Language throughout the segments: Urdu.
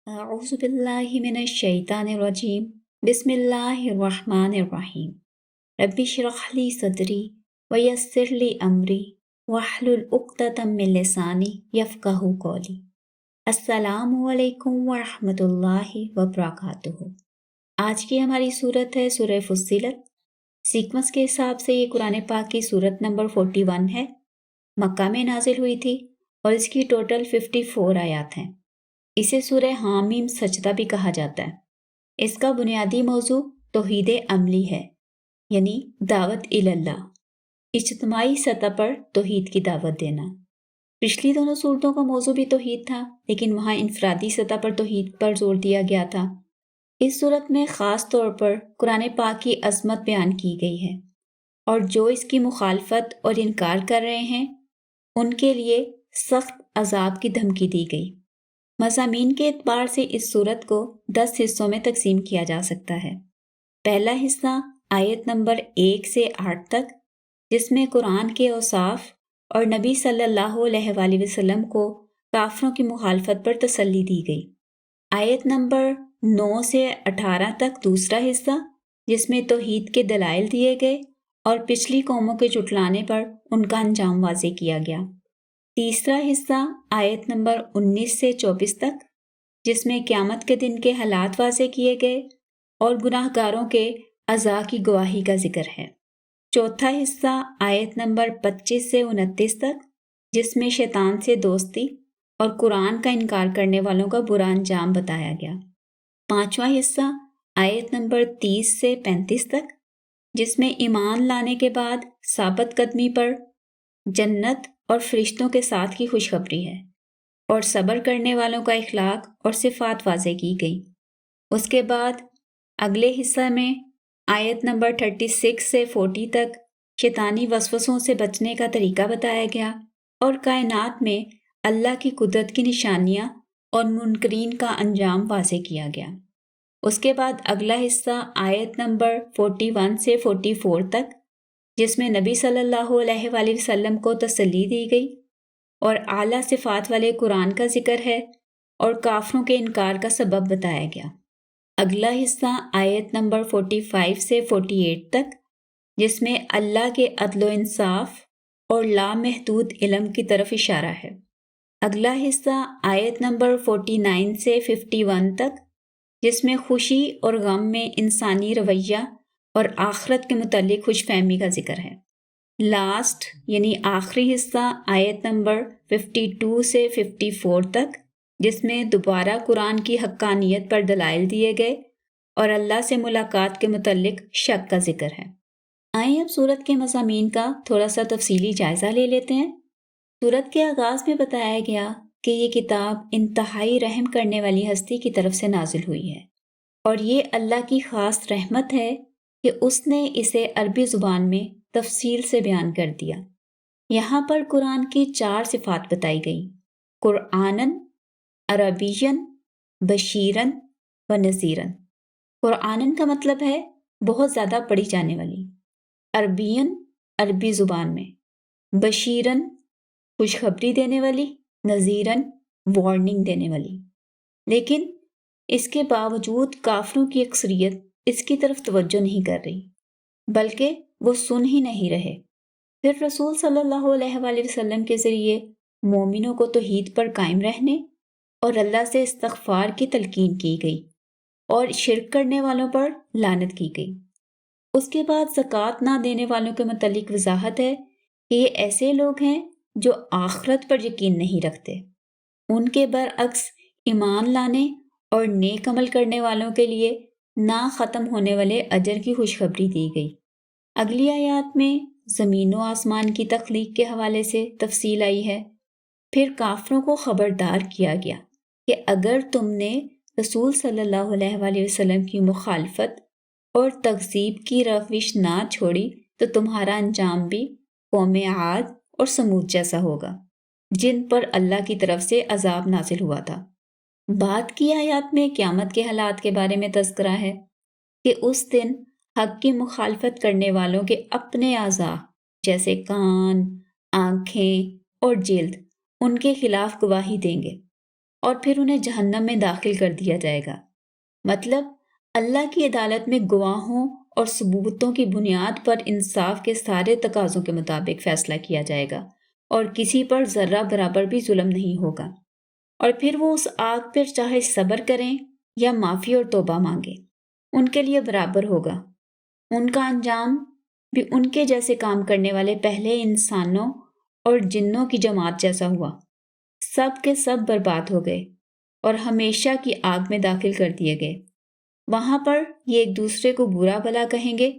أعوذ بالله من الشيطان الرجيم بسم الله الرحمن الرحيم رب اشرح لي صدري ويسر لي أمري واحلل عقدة من لساني يفقهوا قولي السلام علیکم ورحمۃ اللہ وبرکاتہ۔ آج کی ہماری صورت ہے سورہ فصلت۔ سیکوینس کے حساب سے یہ قرآن پاک کی صورت نمبر 41 ہے، مکہ میں نازل ہوئی تھی اور اس کی ٹوٹل 54 آیات ہیں۔ اسے سورہ حامیم سجدہ بھی کہا جاتا ہے۔ اس کا بنیادی موضوع توحید عملی ہے، یعنی دعوت اللہ، اجتماعی سطح پر توحید کی دعوت دینا۔ پچھلی دونوں صورتوں کا موضوع بھی توحید تھا، لیکن وہاں انفرادی سطح پر توحید پر زور دیا گیا تھا۔ اس صورت میں خاص طور پر قرآن پاک کی عظمت بیان کی گئی ہے، اور جو اس کی مخالفت اور انکار کر رہے ہیں ان کے لیے سخت عذاب کی دھمکی دی گئی۔ مضامین کے اعتبار سے اس صورت کو 10 حصوں میں تقسیم کیا جا سکتا ہے۔ پہلا حصہ آیت نمبر 1 سے 8 تک، جس میں قرآن کے اوصاف اور نبی صلی اللہ علیہ وآلہ وسلم کو کافروں کی مخالفت پر تسلی دی گئی۔ آیت نمبر 9 سے 18 تک دوسرا حصہ، جس میں توحید کے دلائل دیے گئے اور پچھلی قوموں کے جھٹلانے پر ان کا انجام واضح کیا گیا۔ تیسرا حصہ آیت نمبر 19 سے 24 تک، جس میں قیامت کے دن کے حالات واضح کیے گئے اور گناہ گاروں کے عذاب کی گواہی کا ذکر ہے۔ چوتھا حصہ آیت نمبر 25 سے 29 تک، جس میں شیطان سے دوستی اور قرآن کا انکار کرنے والوں کا برا انجام بتایا گیا۔ پانچواں حصہ آیت نمبر 30 سے 35 تک، جس میں ایمان لانے کے بعد ثابت قدمی پر جنت اور فرشتوں کے ساتھ کی خوشخبری ہے، اور صبر کرنے والوں کا اخلاق اور صفات واضح کی گئی۔ اس کے بعد اگلے حصہ میں آیت نمبر 36 سے 40 تک شیطانی وسوسوں سے بچنے کا طریقہ بتایا گیا اور کائنات میں اللہ کی قدرت کی نشانیاں اور منکرین کا انجام واضح کیا گیا۔ اس کے بعد اگلا حصہ آیت نمبر 41 سے 44 تک، جس میں نبی صلی اللہ علیہ وآلہ وسلم کو تسلی دی گئی اور اعلیٰ صفات والے قرآن کا ذکر ہے اور کافروں کے انکار کا سبب بتایا گیا۔ اگلا حصہ آیت نمبر 45 سے 48 تک، جس میں اللہ کے عدل و انصاف اور لامحدود علم کی طرف اشارہ ہے۔ اگلا حصہ آیت نمبر 49 سے 51 تک، جس میں خوشی اور غم میں انسانی رویہ اور آخرت کے متعلق خوش فہمی کا ذکر ہے۔ لاسٹ یعنی آخری حصہ آیت نمبر 52 سے 54 تک، جس میں دوبارہ قرآن کی حقانیت پر دلائل دیے گئے اور اللہ سے ملاقات کے متعلق شک کا ذکر ہے۔ آئیں اب سورت کے مضامین کا تھوڑا سا تفصیلی جائزہ لے لیتے ہیں۔ سورت کے آغاز میں بتایا گیا کہ یہ کتاب انتہائی رحم کرنے والی ہستی کی طرف سے نازل ہوئی ہے، اور یہ اللہ کی خاص رحمت ہے کہ اس نے اسے عربی زبان میں تفصیل سے بیان کر دیا۔ یہاں پر قرآن کی 4 صفات بتائی گئیں: قرآناً، عربیاً، بشیراً و نذیراً۔ قرآناً کا مطلب ہے بہت زیادہ پڑھی جانے والی، عربیاً عربی زبان میں، بشیراً خوشخبری دینے والی، نذیراً وارننگ دینے والی۔ لیکن اس کے باوجود کافروں کی اکثریت اس کی طرف توجہ نہیں کر رہی، بلکہ وہ سن ہی نہیں رہے۔ پھر رسول صلی اللہ علیہ وآلہ وسلم کے ذریعے مومنوں کو توحید پر قائم رہنے اور اللہ سے استغفار کی تلقین کی گئی اور شرک کرنے والوں پر لعنت کی گئی۔ اس کے بعد زکوٰۃ نہ دینے والوں کے متعلق وضاحت ہے کہ یہ ایسے لوگ ہیں جو آخرت پر یقین نہیں رکھتے۔ ان کے برعکس ایمان لانے اور نیک عمل کرنے والوں کے لیے نہ ختم ہونے والے اجر کی خوشخبری دی گئی۔ اگلی آیات میں زمین و آسمان کی تخلیق کے حوالے سے تفصیل آئی ہے۔ پھر کافروں کو خبردار کیا گیا کہ اگر تم نے رسول صلی اللہ علیہ وآلہ وسلم کی مخالفت اور تکذیب کی روش نہ چھوڑی تو تمہارا انجام بھی قوم عاد اور سمود جیسا ہوگا، جن پر اللہ کی طرف سے عذاب نازل ہوا تھا۔ بعد کی آیات میں قیامت کے حالات کے بارے میں تذکرہ ہے کہ اس دن حق کی مخالفت کرنے والوں کے اپنے اعضاء جیسے کان، آنکھیں اور جلد ان کے خلاف گواہی دیں گے، اور پھر انہیں جہنم میں داخل کر دیا جائے گا۔ مطلب اللہ کی عدالت میں گواہوں اور ثبوتوں کی بنیاد پر انصاف کے سارے تقاضوں کے مطابق فیصلہ کیا جائے گا اور کسی پر ذرہ برابر بھی ظلم نہیں ہوگا۔ اور پھر وہ اس آگ پر چاہے صبر کریں یا معافی اور توبہ مانگیں، ان کے لیے برابر ہوگا۔ ان کا انجام بھی ان کے جیسے کام کرنے والے پہلے انسانوں اور جنوں کی جماعت جیسا ہوا۔ سب کے سب برباد ہو گئے اور ہمیشہ کی آگ میں داخل کر دیے گئے۔ وہاں پر یہ ایک دوسرے کو برا بھلا کہیں گے،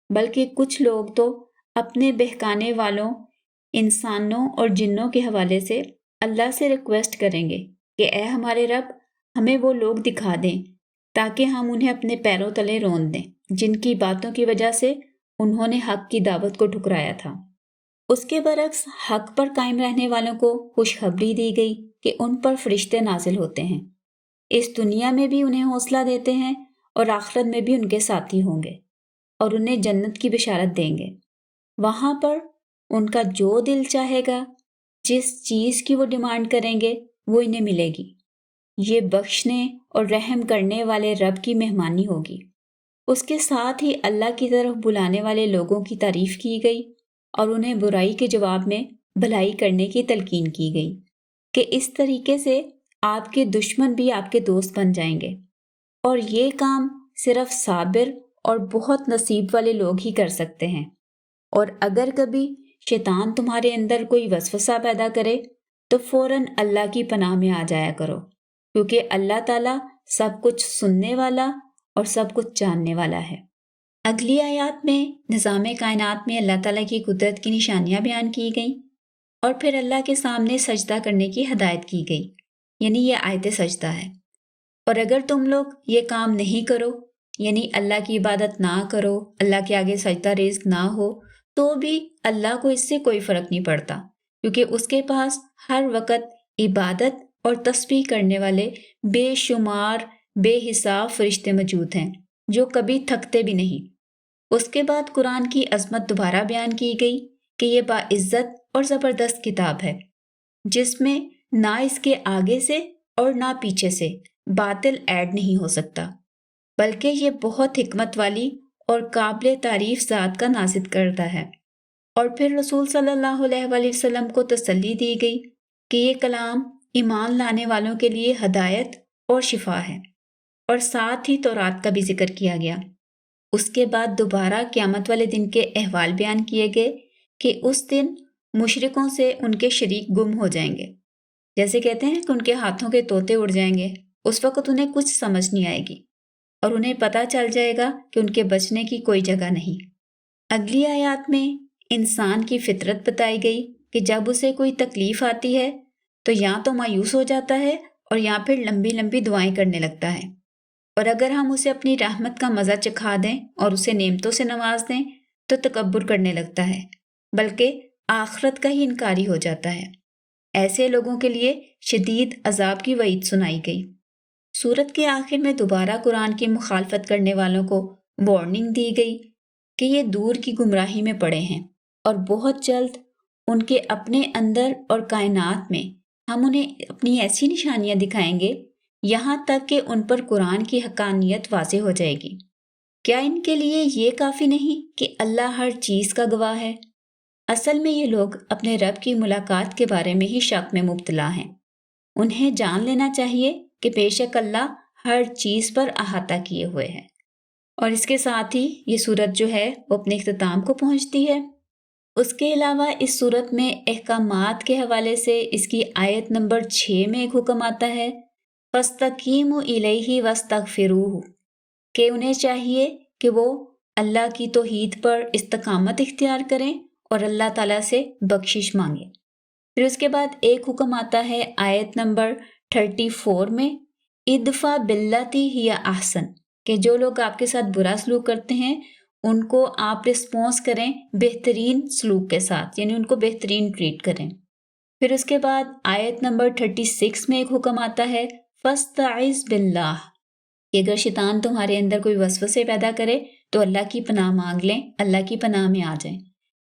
بلکہ کچھ لوگ تو اپنے بہکانے والوں انسانوں اور جنوں کے حوالے سے اللہ سے ریکویسٹ کریں گے کہ اے ہمارے رب، ہمیں وہ لوگ دکھا دیں تاکہ ہم انہیں اپنے پیروں تلے رون دیں جن کی باتوں کی وجہ سے انہوں نے حق کی دعوت کو ٹھکرایا تھا۔ اس کے برعکس حق پر قائم رہنے والوں کو خوشخبری دی گئی کہ ان پر فرشتے نازل ہوتے ہیں، اس دنیا میں بھی انہیں حوصلہ دیتے ہیں اور آخرت میں بھی ان کے ساتھی ہوں گے اور انہیں جنت کی بشارت دیں گے۔ وہاں پر ان کا جو دل چاہے گا، جس چیز کی وہ ڈیمانڈ کریں گے، وہ انہیں ملے گی۔ یہ بخشنے اور رحم کرنے والے رب کی مہمانی ہوگی۔ اس کے ساتھ ہی اللہ کی طرف بلانے والے لوگوں کی تعریف کی گئی اور انہیں برائی کے جواب میں بھلائی کرنے کی تلقین کی گئی کہ اس طریقے سے آپ کے دشمن بھی آپ کے دوست بن جائیں گے، اور یہ کام صرف صابر اور بہت نصیب والے لوگ ہی کر سکتے ہیں۔ اور اگر کبھی شیطان تمہارے اندر کوئی وسوسہ پیدا کرے تو فوراً اللہ کی پناہ میں آ جایا کرو، کیونکہ اللہ تعالیٰ سب کچھ سننے والا اور سب کچھ جاننے والا ہے۔ اگلی آیات میں نظام کائنات میں اللہ تعالیٰ کی قدرت کی نشانیاں بیان کی گئیں اور پھر اللہ کے سامنے سجدہ کرنے کی ہدایت کی گئی، یعنی یہ آیت سجدہ ہے۔ اور اگر تم لوگ یہ کام نہیں کرو، یعنی اللہ کی عبادت نہ کرو، اللہ کے آگے سجدہ ریز نہ ہو، تو بھی اللہ کو اس سے کوئی فرق نہیں پڑتا، کیونکہ اس کے پاس ہر وقت عبادت اور تسبیح کرنے والے بے شمار بے حساب فرشتے موجود ہیں جو کبھی تھکتے بھی نہیں۔ اس کے بعد قرآن کی عظمت دوبارہ بیان کی گئی کہ یہ باعزت اور زبردست کتاب ہے، جس میں نہ اس کے آگے سے اور نہ پیچھے سے باطل ایڈ نہیں ہو سکتا، بلکہ یہ بہت حکمت والی اور قابل تعریف ذات کا نازل کرتا ہے۔ اور پھر رسول صلی اللہ علیہ وآلہ وسلم کو تسلی دی گئی کہ یہ کلام ایمان لانے والوں کے لیے ہدایت اور شفا ہے، اور ساتھ ہی تورات کا بھی ذکر کیا گیا۔ اس کے بعد دوبارہ قیامت والے دن کے احوال بیان کیے گئے کہ اس دن مشرکوں سے ان کے شریک گم ہو جائیں گے، جیسے کہتے ہیں کہ ان کے ہاتھوں کے طوطے اڑ جائیں گے۔ اس وقت انہیں کچھ سمجھ نہیں آئے گی اور انہیں پتہ چل جائے گا کہ ان کے بچنے کی کوئی جگہ نہیں۔ اگلی آیات میں انسان کی فطرت بتائی گئی کہ جب اسے کوئی تکلیف آتی ہے تو یا تو مایوس ہو جاتا ہے اور یا پھر لمبی لمبی دعائیں کرنے لگتا ہے، اور اگر ہم اسے اپنی رحمت کا مزہ چکھا دیں اور اسے نعمتوں سے نواز دیں تو تکبر کرنے لگتا ہے، بلکہ آخرت کا ہی انکاری ہو جاتا ہے۔ ایسے لوگوں کے لیے شدید عذاب کی وعید سنائی گئی۔ سورت کے آخر میں دوبارہ قرآن کی مخالفت کرنے والوں کو وارننگ دی گئی کہ یہ دور کی گمراہی میں پڑے ہیں اور بہت جلد ان کے اپنے اندر اور کائنات میں ہم انہیں اپنی ایسی نشانیاں دکھائیں گے یہاں تک کہ ان پر قرآن کی حقانیت واضح ہو جائے گی۔ کیا ان کے لیے یہ کافی نہیں کہ اللہ ہر چیز کا گواہ ہے؟ اصل میں یہ لوگ اپنے رب کی ملاقات کے بارے میں ہی شک میں مبتلا ہیں۔ انہیں جان لینا چاہیے کہ بے شک اللہ ہر چیز پر احاطہ کیے ہوئے ہے۔ اور اس کے ساتھ ہی یہ سورت جو ہے وہ اپنے اختتام کو پہنچتی ہے۔ اس کے علاوہ اس سورت میں احکامات کے حوالے سے اس کی آیت نمبر 6 میں ایک حکم آتا ہے، فَاسْتَقِیمُوا إِلَیْهِ وَاسْتَغْفِرُوهُ، کہ انہیں چاہیے کہ وہ اللہ کی توحید پر استقامت اختیار کریں اور اللہ تعالیٰ سے بخشش مانگیں۔ پھر اس کے بعد ایک حکم آتا ہے آیت نمبر 34 میں، ادفع باللتی ہی احسن، کہ جو لوگ آپ کے ساتھ برا سلوک کرتے ہیں ان کو آپ رسپونس کریں بہترین سلوک کے ساتھ، یعنی ان کو بہترین ٹریٹ کریں۔ پھر اس کے بعد آیت نمبر 36 میں ایک حکم آتا ہے، فاستعذ باللہ، کہ اگر شیطان تمہارے اندر کوئی وسوسے پیدا کرے تو اللہ کی پناہ مانگ لیں، اللہ کی پناہ میں آ جائیں۔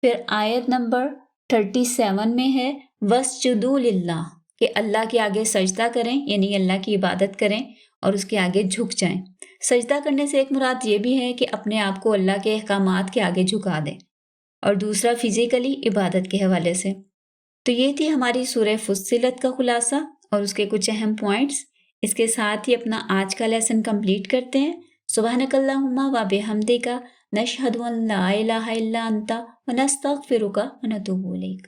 پھر آیت نمبر 37 میں ہے وَاسْجُدُوا لِلَّهِ، کہ اللہ کے آگے سجدہ کریں، یعنی اللہ کی عبادت کریں اور اس کے آگے جھک جائیں۔ سجدہ کرنے سے ایک مراد یہ بھی ہے کہ اپنے آپ کو اللہ کے احکامات کے آگے جھکا دیں، اور دوسرا فزیکلی عبادت کے حوالے سے۔ تو یہ تھی ہماری سورہ فصلت کا خلاصہ اور اس کے کچھ اہم پوائنٹس۔ اس کے ساتھ ہی اپنا آج کا لیسن کمپلیٹ کرتے ہیں۔ سبحانک اللہم و بحمدک، نشہد ان لا الہ الا انت ونستغفرک ونتوب الیک۔